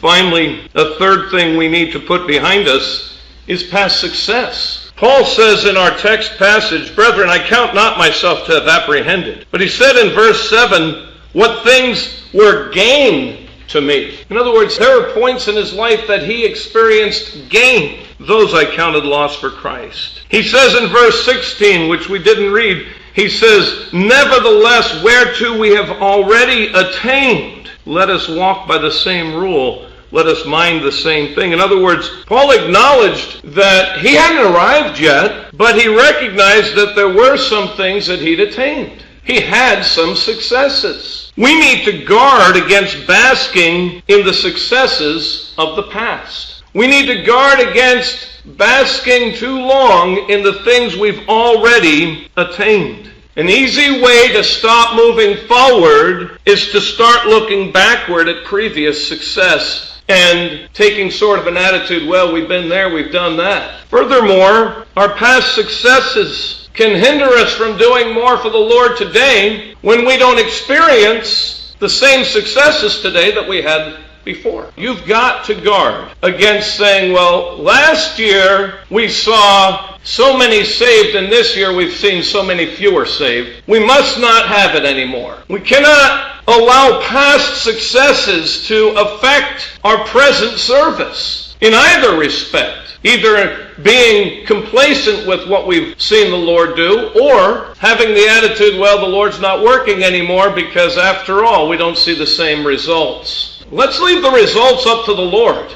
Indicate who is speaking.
Speaker 1: Finally, a third thing we need to put behind us is past success. Paul says in our text passage, "Brethren, I count not myself to have apprehended." But he said in verse 7, "What things were gain to me." In other words, there are points in his life that he experienced gain. Those I counted loss for Christ. He says in verse 16, which we didn't read, he says, "Nevertheless, whereto we have already attained, let us walk by the same rule. Let us mind the same thing." In other words, Paul acknowledged that he hadn't arrived yet, but he recognized that there were some things that he'd attained. He had some successes. We need to guard against basking in the successes of the past. We need to guard against basking too long in the things we've already attained. An easy way to stop moving forward is to start looking backward at previous success and taking sort of an attitude, well, we've been there, we've done that. Furthermore, our past successes can hinder us from doing more for the Lord today when we don't experience the same successes today that we had before. You've got to guard against saying, well, last year we saw so many saved, and this year we've seen so many fewer saved. We must not have it anymore. We cannot allow past successes to affect our present service in either respect. Either being complacent with what we've seen the Lord do, or having the attitude, well, the Lord's not working anymore because after all, we don't see the same results. Let's leave the results up to the Lord.